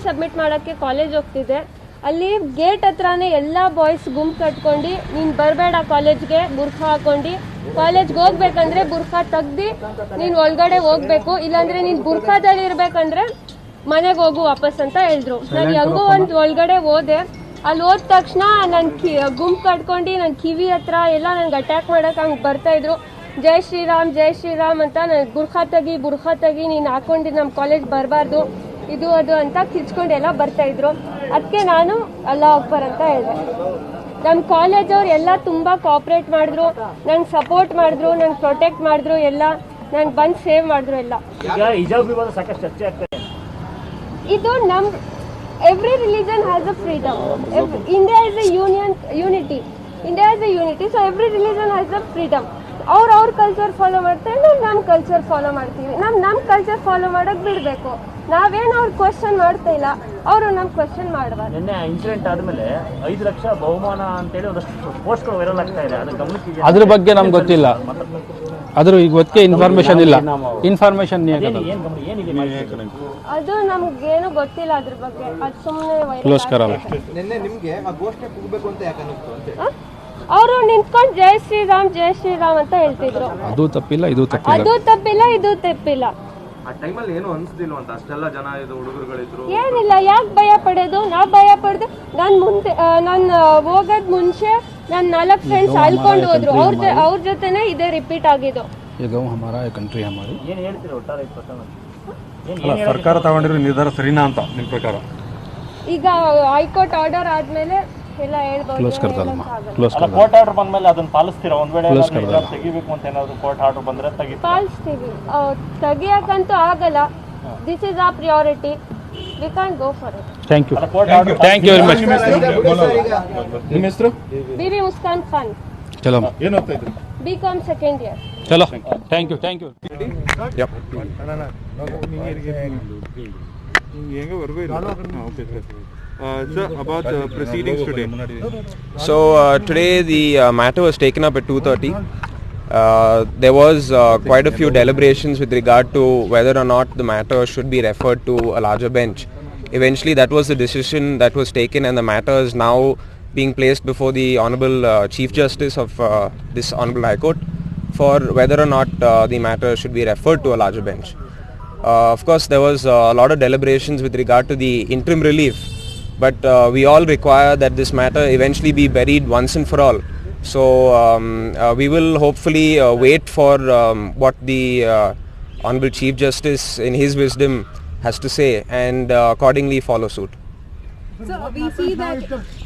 Submit ಮಾಡೋಕ್ಕೆ college ಹೋಗ್ತಿದ್ದೆ. ಅಲ್ಲಿ ಗೇಟ್ ಹತ್ರನೇ ಎಲ್ಲ ಬಾಯ್ಸ್ ಗುಂಪು ಕಟ್ಕೊಂಡು ನೀನು ಬರಬೇಡ ಕಾಲೇಜ್ಗೆ ಬುರ್ಖಾ ಹಾಕೊಂಡು, ಕಾಲೇಜ್ಗೆ ಹೋಗ್ಬೇಕಂದ್ರೆ ಬುರ್ಖಾ ತೆಗ್ದು ನೀನು ಒಳಗಡೆ ಹೋಗ್ಬೇಕು, ಇಲ್ಲಾಂದರೆ ನೀನು ಬುರ್ಖಾದಲ್ಲಿ ಇರಬೇಕಂದ್ರೆ ಮನೆಗೆ ಹೋಗು ವಾಪಸ್ ಅಂತ ಹೇಳಿದ್ರು. ನಾನು ಹೆಂಗೋ ಒಂದು ಒಳಗಡೆ ಹೋದೆ. ಅಲ್ಲಿ ಹೋದ ತಕ್ಷಣ ನನ್ನ ಗುಂಪು ಕಟ್ಕೊಂಡು ನನ್ನ ಕಿವಿ ಹತ್ರ ಎಲ್ಲ ನನಗೆ ಅಟ್ಯಾಕ್ ಮಾಡೋಕೆ ಹಂಗೆ ಬರ್ತಾಯಿದ್ರು. ಜೈ ಶ್ರೀರಾಮ್ ಅಂತ ನನಗೆ ಬುರ್ಖಾ ತೆಗಿ ನೀನು ಹಾಕೊಂಡು ನಮ್ಮ ಕಾಲೇಜ್ ಬರಬಾರ್ದು ಇದು ಅದು ಅಂತ ಕಿಚ್ಕೊಂಡೆಲ್ಲ ಬರ್ತಾಯಿದ್ರು. ಅದಕ್ಕೆ ನಾನು ಅಲ್ಲಾ ಅಕ್ಬರ್ ಅಂತ ಹೇಳಿದೆ. ನಮ್ಮ ಕಾಲೇಜವ್ರು ಎಲ್ಲ ತುಂಬ ಕೋಆಪ್ರೇಟ್ ಮಾಡಿದ್ರು, ನಂಗೆ ಸಪೋರ್ಟ್ ಮಾಡಿದ್ರು, ನಂಗೆ ಪ್ರೊಟೆಕ್ಟ್ ಮಾಡಿದ್ರು, ಎಲ್ಲ ನಂಗೆ ಬಂದು ಸೇವ್ ಮಾಡಿದ್ರು ಎಲ್ಲ. ಇದು ನಮ್ಮ every religion has a freedom. India is a unity. India is a unity, so every religion has a freedom. ಅವ್ರ ಕಲ್ಚರ್ ಫಾಲೋ ಮಾಡ್ತಾರೆ, ನಾವು ನಮ್ಮ ಕಲ್ಚರ್ ಫಾಲೋ ಮಾಡ್ತೀವಿ. ನಮ್ಮ ಕಲ್ಚರ್ ಫಾಲೋ ಮಾಡೋಕೆ ಬಿಡಬೇಕು. ನಾವೇನು ಅವ್ರು ಕ್ವಶನ್ ಮಾಡ್ತಾ ಇಲ್ಲ, ಅವರು ನಮ್ಮ ಕ್ವಶನ್ ಮಾಡಬಾರ್ದು. ನಿನ್ನೆ ಇನ್ಸಿಡೆಂಟ್ ಆದಮೇಲೆ 5 ಲಕ್ಷ ಬಹುಮಾನ ಅಂತೇಳಿ ಒಂದಷ್ಟು ಪೋಸ್ಟ್ಗಳು ವೈರಲ್ ಆಗ್ತಾ ಇದೆ. ಅದ್ರ ಗಮನಕ್ಕೆ ಅದ್ರ ಬಗ್ಗೆ ನಮ್ಗೆ ಗೊತ್ತಿಲ್ಲ, ಅದ್ರ ಈಗ ಗೊತ್ತಿಗೆ ಇನ್ಫಾರ್ಮೇಶನ್ ಇಲ್ಲ. ಇನ್ಫಾರ್ಮೇಶನ್ ಅದು ನಮ್ಗೇನು ಗೊತ್ತಿಲ್ಲ ಅದ್ರ ಬಗ್ಗೆ. ಅದು ಸುಮ್ಮನೆ ಕ್ಲೋಸ್ ಕರಲ್ಲ. ಅವರು ನಿಂತ್ಕೊಂಡು ಜೈ ಶ್ರೀರಾಮ್ ಅಂತ ಹೇಳ್ತಿದ್ರು. ಅದು ತಪ್ಪಿಲ್ಲ, ಇದು ತಪ್ಪಿಲ್ಲ. ಏನಿಲ್ಲ, ಯಾಕೆ ಭಯ ಪಡೋದು? ನಾವು ಭಯ ಪಡೆದು ನಾನು ಹೋಗೋದ್ ಮುಂಚೆ ನನ್ನ 4 ಫ್ರೆಂಡ್ಸ್ ಅಲ್ಕೊಂಡು ಹೋದ್ರು. ಅವ್ರ ಜೊತೆನೆ ಇದೇ ರಿಪೀಟ್ ಆಗಿದ್ದು. ಸರ್ಕಾರ ತಗೊಂಡಿರೋ ನಿರ್ಧಾರ ಸರಿನಾ ಅಂತ ನಿಮ್ಮ ಪ್ರಕಾರ? ಈಗ ಹೈಕೋರ್ಟ್ ಆರ್ಡರ್ ಆದ್ಮೇಲೆ ಎಲ್ಲ ಹೇಳ್ಬೋದು. ಕೋರ್ಟ್ ಆರ್ಡರ್ ಬಂದ್ಮೇಲೆ ಅದನ್ನ ಪಾಲಿಸ್ತೀರಾ? ಒಂದ್ ವೇಳೆ ತೆಗಿಬೇಕು ಅಂತ ಏನಾದ್ರು ಕೋರ್ಟ್ ಆರ್ಡರ್ ಬಂದ್ರೆ ಪಾಲಿಸ್ತೀವಿ. ತೆಗಿಯಕ್ಕಂತೂ ಆಗಲ್ಲ. This is a priority. We can go for it. Thank you very much. ನಿಮ್ಮ ಹೆಸರು? ಬಿಬಿ ಮುಸ್ಕಾನ್ ಖಾನ್. ಚಲೋ, ಏನು ಓದ್ತಾ ಇದ್ರಿ? BCom second year. ಚಲೋ, thank you. Sir, about proceedings today. So today the matter was taken up at 2:30. There was quite a few deliberations with regard to whether or not the matter should be referred to a larger bench. Eventually that was the decision that was taken, and the matter is now being placed before the Honorable Chief Justice of this Honorable High Court for whether or not the matter should be referred to a larger bench. Of course there was a lot of deliberations with regard to the interim relief, but we all require that this matter eventually be buried once and for all. So we will hopefully wait for what the Honorable Chief Justice in his wisdom has to say, and accordingly follow suit. So we see that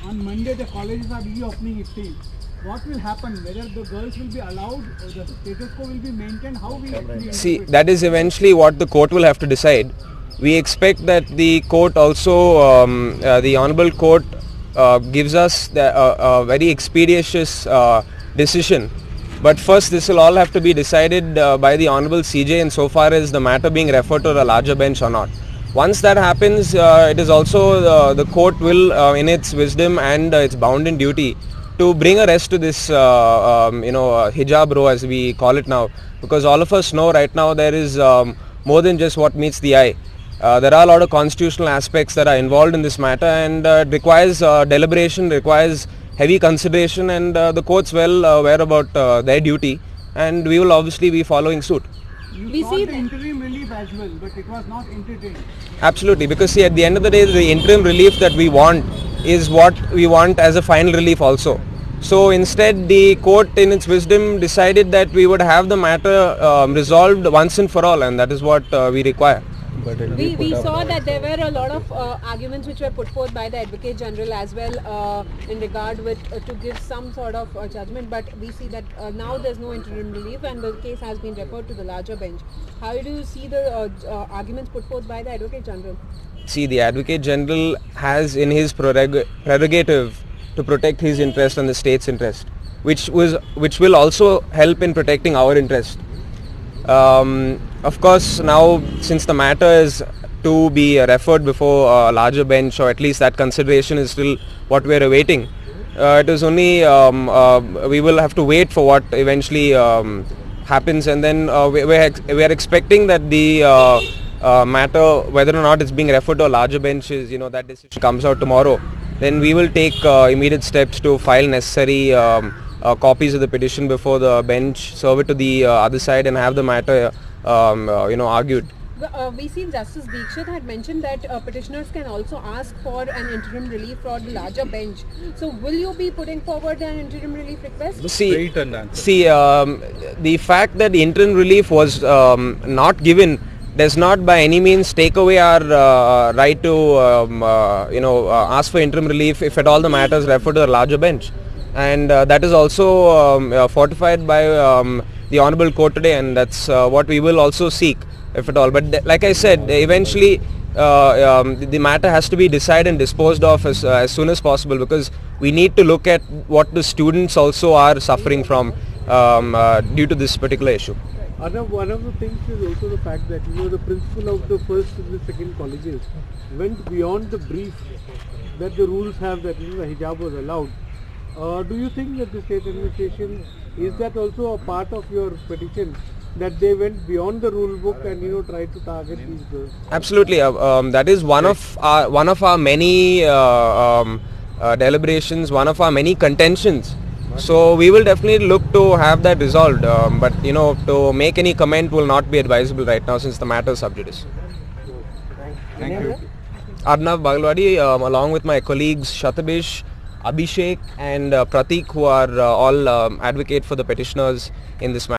on Monday the colleges are reopening its team. What will happen? Whether the girls will be allowed or the status quo will be maintained? How will see, that is eventually what the court will have to decide. We expect that the court also, the Honorable Court gives us a very expeditious decision. But first this will all have to be decided by the Honorable CJ insofar as the matter being referred to a larger bench or not. Once that happens, it is also the court will, in its wisdom and its bounden duty, to bring a rest to this hijab row as we call it now, because all of us know right now there is more than just what meets the eye. There are a lot of constitutional aspects that are involved in this matter, and it requires deliberation, requires heavy consideration, and the courts well aware about their duty, and we will obviously be following suit. We see the interim relief as well, but it was not entertained. Absolutely, because see, at the end of the day, the interim relief that we want is what we want as a final relief also. So instead the court in its wisdom decided that we would have the matter resolved once and for all, and that is what we require. We saw that there were a lot of arguments which were put forth by the Advocate General as well in regard with to give some sort of judgment, but we see that now there's no interim relief and the case has been referred to the larger bench. How do you see the arguments put forth by the Advocate General? See, the Advocate General has in his prerogative to protect his interest and the state's interest, which will also help in protecting our interest. Of course, now since the matter is to be referred before a larger bench, or at least that consideration is still what we are awaiting, it is only we will have to wait for what eventually happens, and then we are expecting that the matter, whether or not it's being referred to a larger bench, is, that decision comes out tomorrow, then we will take immediate steps to file necessary copies of the petition before the bench, serve it to the other side, and have the matter argued. We seen Justice Dikshit had mentioned that petitioners can also ask for an interim relief for the larger bench. So will you be putting forward an interim relief request? See, the fact that the interim relief was not given does not by any means take away our right to ask for interim relief if at all the matter is referred to a larger bench. And that is also fortified by the Honorable Court today, and that's what we will also seek, if at all. But like I said, eventually the matter has to be decided and disposed of as soon as possible, because we need to look at what the students also are suffering from due to this particular issue. Arnab, one of the things is also the fact that the principal of the first and the second colleges went beyond the brief that the rules have that the hijab was allowed. Do you think that the state administration, is that also a part of your petition, that they went beyond the rule book and tried to target these girls? Absolutely, that is one of our many deliberations, one of our many contentions. So we will definitely look to have that resolved, but to make any comment will not be advisable right now, since the matter is sub judice. Thank you. Arnab Bagalwadi, along with my colleagues Shatabish, Abhishek and Pratik, who are all advocate for the petitioners in this matter.